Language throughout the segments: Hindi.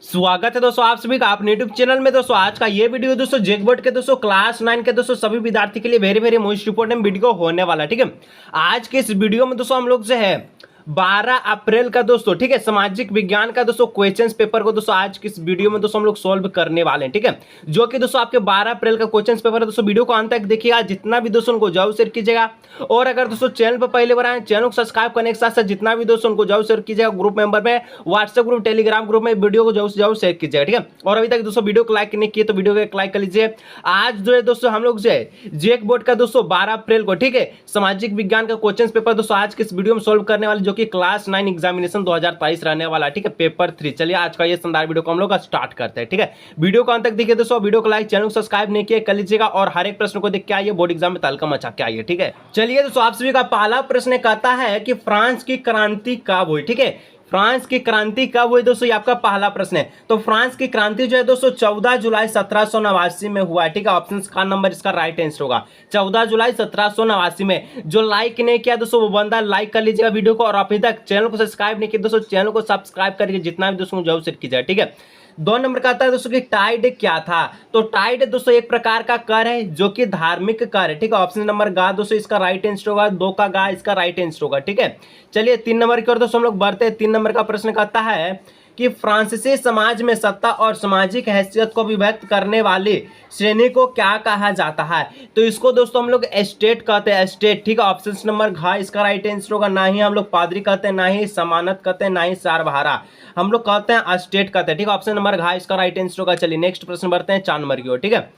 स्वागत है दोस्तों आप सभी का अपने यूट्यूब चैनल में। दोस्तों आज का ये वीडियो दोस्तों जेक बोर्ड के दोस्तों क्लास 9 के दोस्तों सभी विद्यार्थी के लिए very very most important video होने वाला है। ठीक है, आज के इस वीडियो में दोस्तों हम लोग जो है 12 अप्रैल का दोस्तों ठीक है सामाजिक विज्ञान का दोस्तों क्वेश्चंस पेपर को दोस्तों आज की इस वीडियो में दोस्तों हम लोग सॉल्व करने वाले हैं। ठीक है, जो कि दोस्तों आपके 12 अप्रैल का क्वेश्चंस पेपर है। दोस्तों वीडियो को अंत तक देखिएगा, जितना भी दोस्तों उनको जरूर शेयर कीजिएगा। और अगर दोस्तों चैनल पर पहले बार आए चैनल को सब्सक्राइब करने के साथ साथ जितना भी दोस्तों उनको जरूर शेयर कीजिएगा। ग्रुप मेंबर में, व्हाट्सएप ग्रुप, टेलीग्राम ग्रुप में वीडियो को जरूर शेयर कीजिएगा। ठीक है, और अभी तक दोस्तों वीडियो को लाइक नहीं किए तो वीडियो को एक लाइक कर लीजिए। आज जो है दोस्तों हम लोग जो है जेक बोर्ड का दोस्तों 12 अप्रैल को ठीक है सामाजिक विज्ञान का क्वेश्चन पेपर दोस्तों आज के इस वीडियो में सॉल्व करने वाले, जो कि क्लास 9 एग्जामिनेशन 2023 रहने वाला। ठीक है, पेपर 3। चलिए आज का ये शानदार वीडियो को हम लोग स्टार्ट करते हैं। ठीक है, वीडियो को अंत तक देखिए दोस्तों, वीडियो को लाइक, चैनल को सब्सक्राइब नहीं किए कर लीजिएगा और हर एक प्रश्न को देख के आइए, बोर्ड एग्जाम में तहलका मचा के आइए। ठीक है, चलिए दोस्तों आप सभी का पहला प्रश्न कहता है कि फ्रांस की क्रांति कब हुई। ठीक है, फ्रांस की क्रांति कब हुई दोस्तों, ये आपका पहला प्रश्न है। तो फ्रांस की क्रांति जो है दोस्तों 14 जुलाई 1789 में हुआ है। ठीक है, ऑप्शन का नंबर इसका राइट आंसर होगा 14 जुलाई 1789 में। जो लाइक नहीं किया दोस्तों वो बंदा लाइक कर लीजिएगा वीडियो को, और अभी तक चैनल को सब्सक्राइब नहीं किया दोस्तों चैनल को सब्सक्राइब करके जितना भी दोस्तों जरूर शेयर कीजिएगा। ठीक है, 2 नंबर का आता है दोस्तों कि टाइड क्या था। तो टाइड दोस्तों एक प्रकार का कर है जो कि धार्मिक कर है। ठीक है, ऑप्शन नंबर गा दोस्तों इसका राइट आंसर होगा, 2 का गा इसका राइट आंसर होगा। ठीक है, चलिए 3 नंबर की ओर दोस्तों हम लोग बढ़ते हैं। 3 नंबर का प्रश्न कहता है कि फ्रांसीसी समाज में सत्ता और सामाजिक हैसियत को विभक्त करने वाली श्रेणी को क्या कहा जाता है। तो इसको दोस्तों हम लोग एस्टेट कहते हैं, एस्टेट। ठीक है, ऑप्शन नंबर घ इसका राइट आंसर होगा। ना ही हम लोग पादरी कहते हैं, ना ही समानत कहते हैं, ना ही सारबहारा, हम लोग कहते हैं एस्टेट कहते हैं। ठीक है, ऑप्शन नंबर घ इसका राइट आंसर होगा। चलिए नेक्स्ट प्रश्न बढ़ते हैं 4 नंबर की ओर। ठीक है,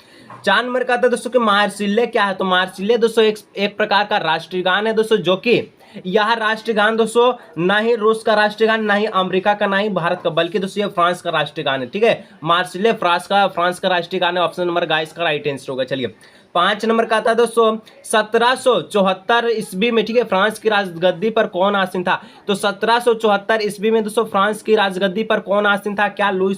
4 नंबर का आता है दोस्तों कि मार्सिले क्या है। तो मार्सिले दोस्तों एक प्रकार का राष्ट्रीय गान है दोस्तों, जो कि यह राष्ट्रीय गान दोस्तों ना ही रूस का राष्ट्रीय गान, ना ही अमेरिका का, ना ही भारत का, बल्कि दोस्तों ये फ्रांस का राष्ट्रीय गान है। ठीक है, मार्सिले फ्रांस का राष्ट्रीय गान है। ऑप्शन नंबर गाइस का राइट आंसर होगा। चलिए 5 नंबर का आता है दोस्तों 1774 ईस्वी में ठीक है फ्रांस की राजगद्दी पर कौन आसीन था। तो 1774 ईस्वी में दोस्तों फ्रांस की राजगद्दी पर कौन आसीन था। क्या लुई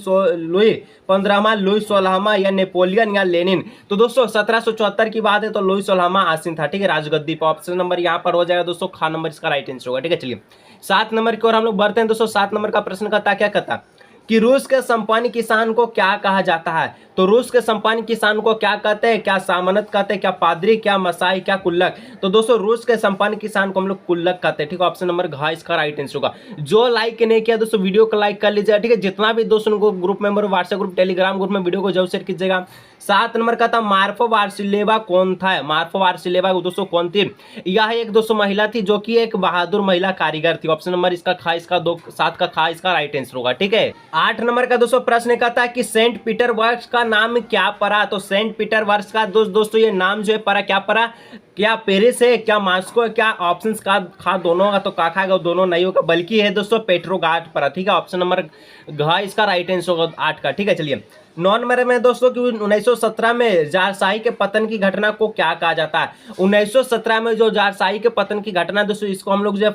15वां, लुई 16वां, या नेपोलियन, या लेनिन। तो दोस्तों 1774 की बात है तो लुई 16वां आसीन था। ठीक है, राजगद्दी पर। ऑप्शन नंबर यहाँ पर हो जाएगा दोस्तों खा नंबर इसका राइट आंसर होगा। ठीक है, चलिए 7 नंबर की ओर हम लोग बढ़ते हैं दोस्तों। 7 नंबर का प्रश्न कहता क्या कहता कि रूस के संपन्न किसान को क्या कहा जाता है। तो रूस के संपन्न किसान को क्या कहते हैं, क्या सामंत कहते हैं, क्या पादरी, क्या मसाई, क्या कुल्लक। तो दोस्तों रूस के संपन्न किसान को हम लोग कुल्लक कहते हैं। ठीक है, ऑप्शन नंबर घ इसका राइट आंसर होगा। जो लाइक नहीं किया दोस्तों वीडियो को लाइक कर लीजिएगा। ठीक है, जितना भी दोस्तों को group member, WhatsApp group, Telegram group में वीडियो को जरूर शेयर कीजिएगा। 7 नंबर का था मार्फा वार्सिलेवा कौन था। मार्फा वार्सिलेवा दोस्तों कौन थी। यह एक दोस्तों महिला थी जो कि एक बहादुर महिला कारीगर थी। ऑप्शन नंबर इसका खा इसका 2, 7 का खा इसका राइट आंसर होगा। ठीक है, 8 नंबर का दोस्तों प्रश्न कहता है कि सेंट पीटरबर्ग का नाम क्या पड़ा। तो सेंट पीटरबर्ग का दोस्तों ये नाम जो है पड़ा, क्या पड़ा, क्या पेरिस है, क्या मॉस्को है, क्या ऑप्शंस का खा दोनों का। तो का खाएगा दोनों नहीं होगा, बल्कि है दोस्तों पेट्रोग्राड पड़ा। ठीक है, ऑप्शन नंबर घ इसका राइट आंसर होगा 8 का। ठीक है, चलिए 9 नंबर में दोस्तों कि 1917 में जारशाही के पतन की घटना को क्या कहा जाता है। 1917 में जो जारशाही के पतन की घटना दोस्तों इसको हम लोग जो है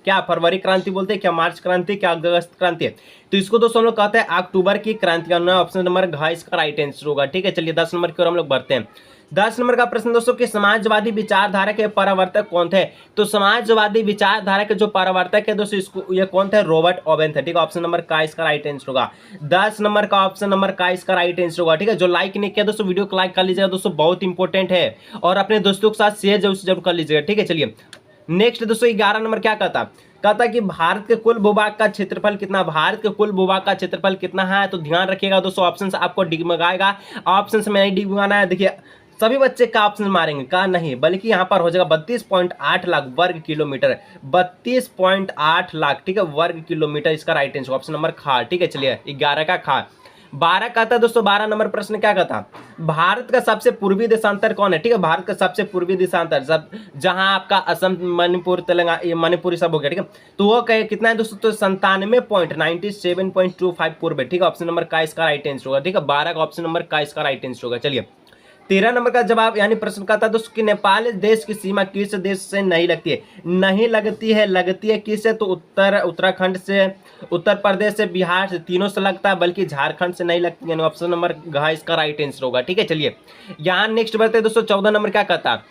क्या फरवरी क्रांति बोलते हैं, क्या मार्च क्रांति, क्या अगस्त क्रांति है। तो इसको दोस्तों हम लोग कहते हैं अक्टूबर की क्रांति। ऑप्शन नंबर घ इसका राइट आंसर होगा। ठीक है, चलिए 10 नंबर की ओर हम लोग बढ़ते हैं। 10 नंबर का प्रश्न दोस्तों कि समाजवादी विचारधारा के प्रवर्तक कौन थे। तो समाजवादी विचारधारा के जो प्रवर्तक है दोस्तों इसको ये कौन थे, रॉबर्ट ओवेन थे। ठीक है, ऑप्शन नंबर का इसका राइट आंसर होगा। 10 नंबर का ऑप्शन नंबर का इसका राइट आंसर होगा। ठीक है, जो लाइक नहीं किया दोस्तों वीडियो को लाइक कर लीजिएगा दोस्तों, बहुत इंपॉर्टेंट है, और अपने दोस्तों के साथ शेयर जरूर कर लीजिएगा। ठीक है, चलिए नेक्स्ट दोस्तों 11 नंबर क्या कहता कि भारत के कुल भूभाग का क्षेत्रफल कितना। भारत के कुल भूभाग का क्षेत्रफल कितना है। तो ध्यान रखिएगा दोस्तों, ऑप्शन आपको डिगमगाएगा, ऑप्शन में नहीं डिगमगाना है। देखिए सभी बच्चे का ऑप्शन मारेंगे, का नहीं, बल्कि यहाँ पर हो जाएगा 32.8 लाख वर्ग किलोमीटर, 32.8 लाख। ठीक है, वर्ग किलोमीटर इसका राइट आंसर ऑप्शन नंबर खा। ठीक है, चलिए 11 का खा। 12 कहता है दोस्तों 12 नंबर प्रश्न क्या कहता, भारत का सबसे पूर्वी देशांतर कौन है। ठीक है, भारत का सबसे पूर्वी देशांतर सब जहां आपका असम, मणिपुर, तेलंगाना, मणिपुर सब हो गया। ठीक है, तो वो कहे कितना है दोस्तों, तो 97.97.25 पूर्व है। ठीक है, ऑप्शन नंबर का इसका राइट आंसर होगा। ठीक है, 12 का ऑप्शन नंबर का इसका राइट आंसर होगा। चलिए 13 नंबर का जवाब यानी प्रश्न का था दोस्तों कि नेपाल देश की सीमा किस देश से नहीं लगती है। नहीं लगती है किस से, तो उत्तराखंड से, उत्तर प्रदेश से, बिहार से, तीनों से लगता है, बल्कि झारखंड से नहीं लगती है। ऑप्शन नंबर घ इसका राइट आंसर होगा। ठीक है, चलिए यहाँ नेक्स्ट बढ़ते हैं दोस्तों। 14 नंबर क्या कहता,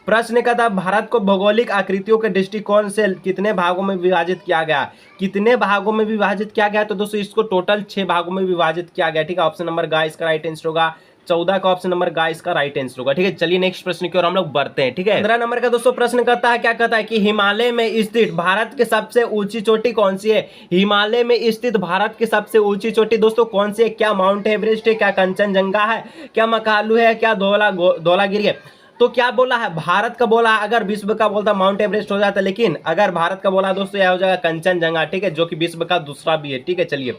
प्रश्न का था भारत को भौगोलिक आकृतियों के दृष्टिकोण से कितने भागों में विभाजित किया गया, कितने भागों में विभाजित किया गया, तो दोस्तों इसको टोटल 6 भागों में विभाजित किया गया, ठीक है। ऑप्शन नंबर गा इसका राइट आंसर होगा, 14 का ऑप्शन नंबर गा इसका राइट आंसर होगा, ठीक है। चलिए नेक्स्ट प्रश्न की ओर हम लोग बढ़ते हैं, ठीक है। 15 नंबर का दोस्तों प्रश्न करता है, क्या कहता है कि हिमालय में स्थित भारत की सबसे ऊंची चोटी कौन सी है। हिमालय में स्थित भारत की सबसे ऊंची चोटी दोस्तों कौन सी है, क्या माउंट एवरेस्ट है, क्या कंचनजंगा है, क्या मकालू है, क्या धौलागिरी है। तो क्या बोला है, भारत का बोला, अगर विश्व का बोलता माउंट एवरेस्ट हो जाता, लेकिन अगर भारत का बोला दोस्तों यह हो जाएगा कंचनजंगा, ठीक है, जो कि विश्व का दूसरा भी है, ठीक है। चलिए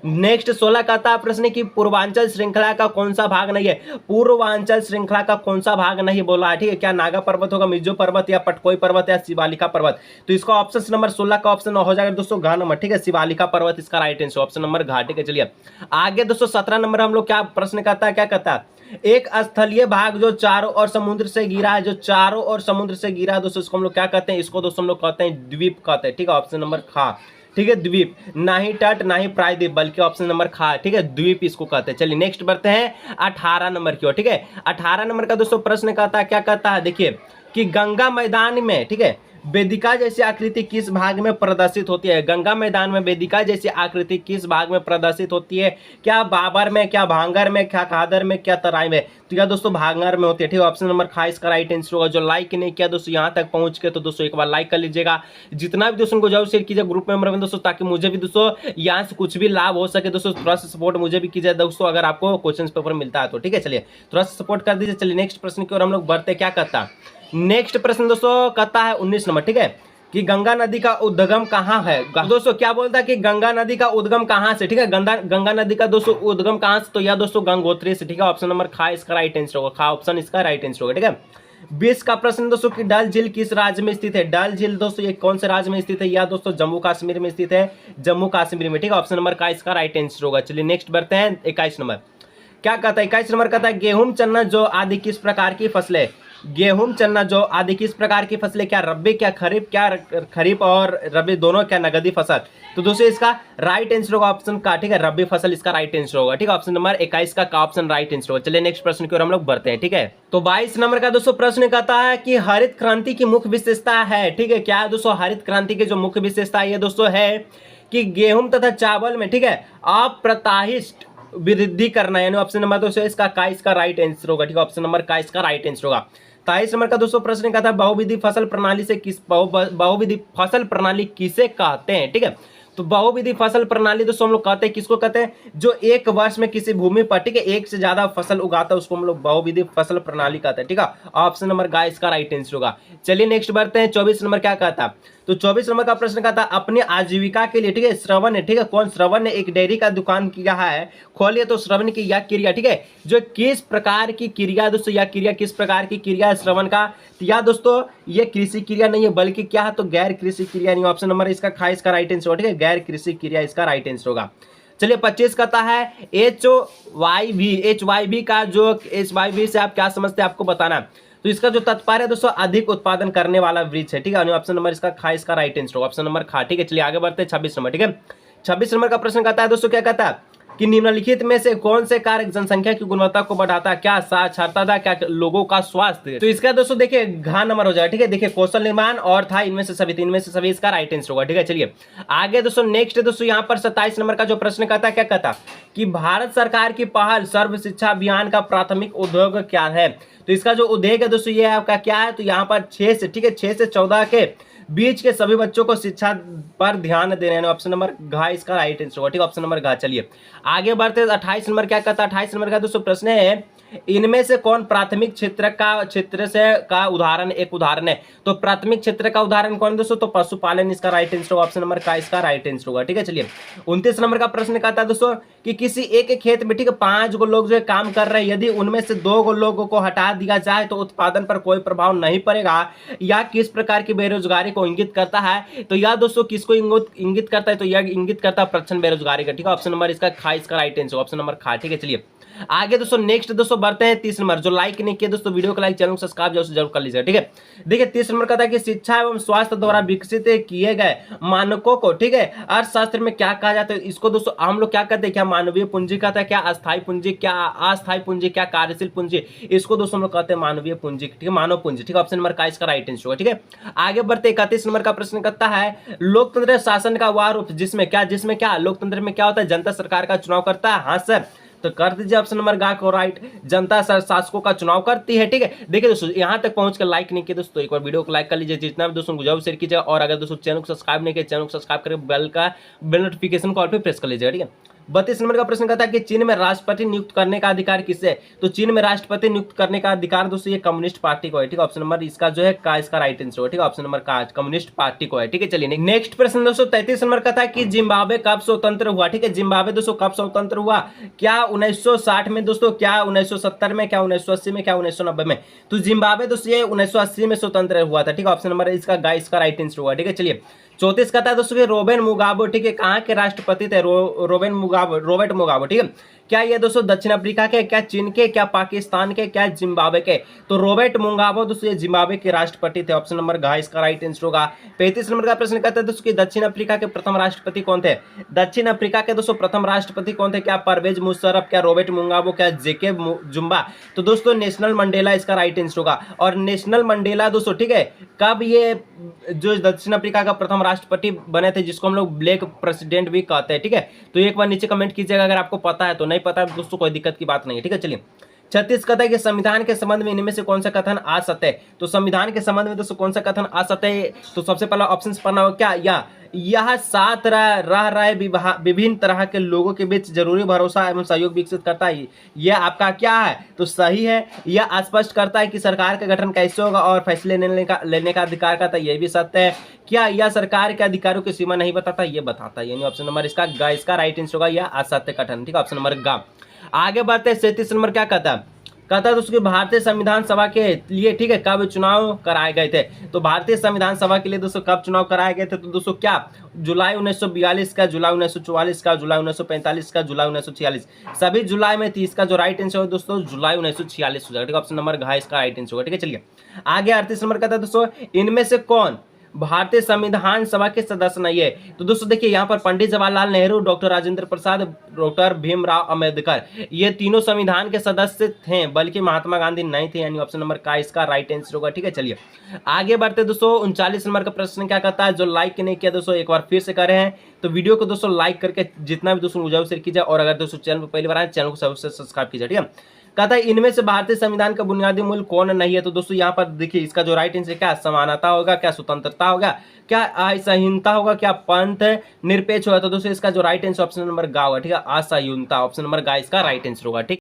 नेक्स्ट 16 का था प्रश्न की पूर्वांचल श्रृंखला का कौन सा भाग नहीं है, पूर्वांचल श्रृंखला का कौन सा भाग नहीं बोला है, ठीक है। क्या नागा पर्वत होगा, मिजो पर्वत, या पटकोई पर्वत, या शिवालिका पर्वत। तो इसका ऑप्शन नंबर 16 का ऑप्शन हो जाएगा दोस्तों घ नंबर, ठीक है, शिवालिका पर्वत इसका राइट आंसर, ऑप्शन नंबर घ, ठीक है। चलिए आगे दोस्तों 17 नंबर हम लोग क्या प्रश्न करता है, क्या कहता है, एक स्थलीय भाग जो चारों ओर समुद्र से घिरा है, जो चारों ओर समुद्र से घिरा है दोस्तों, इसको हम लोग क्या कहते हैं, इसको दोस्तों हम लोग कहते हैं द्वीप कहते हैं, ठीक है। ऑप्शन नंबर खा, ठीक है, द्वीप, ना ही तट ना ही प्रायद्वीप, बल्कि ऑप्शन नंबर खा, ठीक है, द्वीप इसको कहते हैं। चलिए नेक्स्ट बढ़ते हैं 18 नंबर की ओर, ठीक है। 18 नंबर का दोस्तों प्रश्न कहता है, क्या कहता है, देखिए कि गंगा मैदान में, ठीक है, वेदिका जैसी आकृति किस भाग में प्रदर्शित होती है। गंगा मैदान में वेदिका जैसी आकृति किस भाग में प्रदर्शित होती है, क्या बाबर में, क्या भांगर में, क्या कादर में, क्या तराई में। तो क्या दोस्तों भांगर में होती है, ठीक है। ऑप्शन नंबर खा इसका राइट आंसर होगा। जो लाइक नहीं किया दोस्तों यहाँ तक पहुंच के, तो दोस्तों एक बार लाइक कर लीजिएगा, जितना भी दोस्तों को जरूर शेयर कीजिए ग्रुप मेंबर में दोस्तों, ताकि मुझे भी दोस्तों यहाँ से कुछ भी लाभ हो सके दोस्तों। थोड़ा सा सपोर्ट मुझे भी कीजिए दोस्तों, अगर आपको क्वेश्चन पेपर मिलता है तो, ठीक है। चलिए थोड़ा सा सपोर्ट कर दीजिए। चलिए नेक्स्ट प्रश्न की ओर हम लोग बढ़ते, क्या कहता है, नेक्स्ट प्रश्न दोस्तों कहता है 19 नंबर, ठीक है, कि गंगा नदी का उद्गम कहाँ है। दोस्तों क्या बोलता है कि गंगा नदी का उद्गम कहाँ से, ठीक है, गंगा नदी का दोस्तों उद्गम कहाँ से, तो यह दोस्तों गंगोत्री से, ठीक है। ऑप्शन नंबर खा इसका राइट आंसर होगा, खा ऑप्शन इसका राइट आंसर होगा, ठीक है। 20 का प्रश्न दोस्तों कि डल झील किस राज्य में स्थित है। डल झील दोस्तों ये कौन से राज्य में स्थित है, या दोस्तों जम्मू कश्मीर में स्थित है, जम्मू कश्मीर में, ठीक है। ऑप्शन नंबर का इसका राइट आंसर होगा। चलिए नेक्स्ट बढ़ते हैं 21 नंबर, क्या कहता है, 21 नंबर कहता है गेहूं चना जौ आदि किस प्रकार की फसलें। गेहूं चना जौ आदि किस प्रकार की फसलें, क्या रबी, क्या खरीफ, क्या खरीफ और रबी दोनों, क्या नगदी फसल। तो दोस्तों इसका राइट आंसर होगा ऑप्शन का, ठीक है, रबी फसल इसका राइट आंसर होगा, ठीक है। ऑप्शन नंबर 21 का ऑप्शन राइट आंसर होगा। चलिए नेक्स्ट प्रश्न की ओर हम लोग बढ़ते हैं, ठीक है। तो 22 नंबर का दोस्तों प्रश्न कहता है कि हरित क्रांति की मुख्य विशेषता है, ठीक है, क्या है दोस्तों हरित क्रांति की जो मुख्य विशेषता है दोस्तों है कि गेहूं तथा चावल में, ठीक है, अप्रत्याशित वृद्धि करना, यानी ऑप्शन नंबर दोस्तों इसका का इसका राइट आंसर होगा, ठीक है। ऑप्शन नंबर का इसका राइट आंसर होगा। 23 नंबर का दोस्तों प्रश्न का था बहुविधि फसल प्रणाली से किस बहुविधि फसल प्रणाली किसे कहते हैं, ठीक है। तो बहुविधि फसल प्रणाली दोस्तों हम लोग कहते हैं, किसको कहते हैं, जो एक वर्ष में किसी भूमि पर, ठीक है, एक से ज्यादा फसल उगाता है उसको हम लोग बहुविधि फसल प्रणाली कहते हैं, ठीक है। ऑप्शन नंबर गा इसका राइट आंसर होगा। चलिए नेक्स्ट बढ़ते हैं 24 नंबर, क्या कहता है, तो 24 नंबर का प्रश्न कहता है अपनी आजीविका के लिए, ठीक है, श्रवण ने, ठीक है, कौन श्रवण ने एक डेयरी का दुकान किया है, खोलिए। तो श्रवण की यह क्रिया, ठीक है, जो किस प्रकार की क्रिया दोस्तों, यह क्रिया किस प्रकार की क्रिया है श्रवण का, या दोस्तों ये कृषि क्रिया नहीं है, बल्कि क्या है, तो गैर कृषि क्रिया नहीं। ऑप्शन नंबर इसका खा इसका राइट आंसर होगा, ठीक है, गैर कृषि क्रिया इसका राइट आंसर होगा। चलिए 25 कहता है HYV का जो HYV से आप क्या समझते हैं आपको बताना। तो इसका जो तात्पर्य है दोस्तों अधिक उत्पादन करने वाला वृक्ष है, ठीक है। ऑप्शन नंबर इसका खा इसका राइट आंसर होगा, ऑप्शन नंबर खा, ठीक है। चलिए आगे बढ़ते हैं 26 नंबर, ठीक है। 26 नंबर का प्रश्न कहता है दोस्तों, क्या कहता है कि निम्नलिखित में से कौन से कारक जनसंख्या की गुणवत्ता को बढ़ाता है, क्या साक्षरता, क्या लोगों का स्वास्थ्य। तो इसका दोस्तों देखिए घ नंबर हो जाएगा, ठीक है। देखिए कौशल निर्माण और था इनमें से सभी, तीन में से सभी इसका राइट आंसर होगा, ठीक है। चलिए आगे दोस्तों नेक्स्ट दोस्तों यहाँ पर 27 नंबर का जो प्रश्न कहता है, क्या कहता कि भारत सरकार की पहल सर्व शिक्षा अभियान का प्राथमिक उद्योग क्या है। तो इसका जो उद्योग है दोस्तों ये आपका क्या है, तो यहाँ पर 6 से, ठीक है, 6 से 14 के बीच के सभी बच्चों को शिक्षा पर ध्यान देना है। ऑप्शन नंबर घ इसका राइट आंसर होगा, ठीक है। ऑप्शन नंबर घ। चलिए आगे बढ़ते 28 नंबर, क्या कहता है, 28 नंबर का दोस्तों प्रश्न है इनमें से कौन प्राथमिक क्षेत्र से का उदाहरण एक उदाहरण है। तो प्राथमिक क्षेत्र का उदाहरण कौन दोस्तों, तो पशुपालन इसका राइट आंसर होगा, ऑप्शन नंबर का इसका राइट आंसर होगा, ठीक है। चलिए 29 नंबर का प्रश्न कहता है दोस्तों कि किसी एक खेत में, ठीक है, 5 गो लोग जो है काम कर रहे हैं, यदि उनमें से 2 गो लोगों को हटा दिया जाए तो उत्पादन पर कोई प्रभाव नहीं पड़ेगा, या किस प्रकार की बेरोजगारी को इंगित करता है। तो यह दोस्तों किसको इंगित करता है, तो यह इंगित करता है प्रचंड बेरोजगारी का, ठीक है। ऑप्शन नंबर इसका खा, इसका राइट आंसर ऑप्शन नंबर खा, ठीक है। चलिए आगे दोस्तों नेक्स्ट दोस्तों बढ़ते हैं 30 नंबर। जो लाइक नहीं किया दोस्तों वीडियो को लाइक, चैनल को सब्सक्राइब जरूर कर लीजिएगा, ठीक है। देखिए 30 नंबर का था कि शिक्षा एवं स्वास्थ्य द्वारा विकसित किए गए मानकों को, ठीक है, अर्थशास्त्र में क्या कहा जाता है। इसको दोस्तों हम लोग क्या कहते हैं, क्या मानवीय पूंजी कहता है, क्या अस्थायी पूंजी, क्या अस्थायी पूंजी, क्या कार्यशील पूंजी, इसको दोस्तों हम लोग कहते हैं मानवीय पूंजी, ठीक है, मानव पूंजी, ठीक है। ऑप्शन नंबर का इसका राइट आंसर होगा, ठीक है। आगे बढ़ते 31 नंबर का प्रश्न करता है लोकतंत्र शासन का वह रूप जिसमें क्या लोकतंत्र में क्या होता है, जनता सरकार का चुनाव करता है। हाँ सर, तो कर दीजिए ऑप्शन नंबर गा को राइट, जनता शासकों का चुनाव करती है, ठीक है। देखिए दोस्तों यहां तक पहुंचकर लाइक नहीं किया दोस्तों, एक बार वीडियो को लाइक कर लीजिए, जितना भी दोस्तों गुजारिश शेयर कीजिए, और अगर दोस्तों चैनल को सब्सक्राइब नहीं किया चैनल को सब्सक्राइब करके बेल नोटिफिकेशन कॉल पे प्रेस कर लीजिएगा, ठीक है। 32 नंबर का प्रश्न कहता है कि चीन में राष्ट्रपति नियुक्त करने का अधिकार किससे है, तो चीन में राष्ट्रपति नियुक्त करने का अधिकार दोस्तों ये कम्युनिस्ट पार्टी को है, ठीक है। ऑप्शन नंबर इसका जो है का इसका राइट आंसर है, ठीक है। ऑप्शन नंबर का कम्युनिस्ट पार्टी को है, ठीक है। चलिए नेक्स्ट प्रश्न दोस्तों 33 नंबर का था कि जिम्बाब्वे कब स्वतंत्र हुआ, ठीक है। जिम्बाब्वे दोस्तों कब स्वतंत्र हुआ, क्या 1960 में दोस्तों, क्या 1970 में, क्या 1980 में, क्या 1990 में। तो जिम्बाब्वे दोस्तों ये 1980 में स्वतंत्र हुआ था, ठीक है। ऑप्शन नंबर इसका राइट आंसर हुआ, ठीक है। चलिए 34 का था दोस्तों रोबेन मुगाबे, ठीक है, कहाँ के राष्ट्रपति थे, रोबेट मुगाबे, ठीक है। क्या ये दोस्तों दक्षिण अफ्रीका के, क्या चीन के, क्या पाकिस्तान के, क्या जिम्बाब्वे के। तो रोबेट मुगाबे दोस्तों ये जिम्बाब्वे के राष्ट्रपति थे। ऑप्शन नंबर घ इसका राइट आंसर होगा। 35 नंबर का प्रश्न कहता है दोस्तों कि दक्षिण अफ्रीका के प्रथम राष्ट्रपति कौन थे। दक्षिण अफ्रीका के दोस्तों प्रथम राष्ट्रपति कौन थे, क्या परवेज मुशर्रफ, क्या रोबेट मुगाबे, क्या जेकब जुम्बा। तो दोस्तों नेशनल मंडेला इसका राइट आंसर होगा। और नेशनल मंडेला दोस्तों, ठीक है, कब ये जो दक्षिण अफ्रीका का प्रथम राष्ट्रपति बने थे, जिसको हम लोग ब्लैक प्रेसिडेंट भी कहते हैं, ठीक है। तो एक बार नीचे कमेंट कीजिएगा अगर आपको पता है, तो नहीं पता है दोस्तों कोई दिक्कत की बात नहीं है, ठीक है। चलिए 36 कहता है कि संविधान के संबंध में इनमें से कौन सा कथन आ सकता है। तो संविधान के संबंध में दोस्तों कौन सा कथन आ सकता है, तो सबसे पहला ऑप्शन पढ़ना होगा, क्या यह साथ रह रहे विभिन्न तरह के लोगों के बीच जरूरी भरोसा एवं सहयोग विकसित करता है। यह आपका क्या है, तो सही है। यह स्पष्ट करता है कि सरकार का गठन कैसे होगा और फैसले लेने का अधिकार करता है, यह भी सत्य है। क्या यह सरकार के अधिकारों की सीमा नहीं बताता, ये बताता है, यानी ऑप्शन नंबर इसका राइट आंसर होगा, यह असत्य कथन, ठीक है। ऑप्शन नंबर ग। आगे बढ़ते हैं 37 नंबर क्या कहता है, कहता है दोस्तों भारतीय संविधान सभा के लिए, ठीक है, कब चुनाव कराए गए थे। तो भारतीय संविधान सभा के लिए दोस्तों कब चुनाव कराए गए थे, तो दोस्तों क्या जुलाई 1942 का, जुलाई 1944 का, जुलाई 1945 का, जुलाई 1946, सभी जुलाई में 30 का जो राइट आंसर है दोस्तों जुलाई 1946 हो जाएगा, ठीक है। ऑप्शन नंबर घ इसका राइट आंसर होगा, ठीक है। चलिए आगे 38 नंबर कहता है दोस्तों इनमें से कौन भारतीय संविधान सभा के सदस्य नहीं है। तो दोस्तों देखिए यहाँ पर पंडित जवाहरलाल नेहरू, डॉक्टर राजेंद्र प्रसाद, डॉक्टर भीमराव अंबेडकर, ये तीनों संविधान के सदस्य थे, बल्कि महात्मा गांधी नहीं थे, यानी ऑप्शन नंबर का इसका राइट आंसर होगा, ठीक है। चलिए आगे बढ़ते दोस्तों 39 नंबर का प्रश्न क्या कहता है, जो लाइक नहीं किया दोस्तों एक बार फिर से कर रहे हैं, तो वीडियो को दोस्तों लाइक करके जितना भी दोस्तों मुझे शेयर कीजिए, और अगर दोस्तों चैनल पर पहली बार आए चैनल को सबसे सब्सक्राइब कीजिए, ठीक है। कहता है इनमें से भारतीय संविधान का बुनियादी मूल कौन नहीं है। तो दोस्तों यहाँ पर देखिए इसका जो राइट आंसर क्या समानता होगा, क्या स्वतंत्रता होगा, क्या असहिष्णुता होगा, क्या पंथ निरपेक्ष होगा। तो दोस्तों इसका जो राइट आंसर ऑप्शन नंबर गा होगा, ठीक है, असहिष्णुता, ऑप्शन नंबर गा इसका राइट आंसर होगा, ठीक।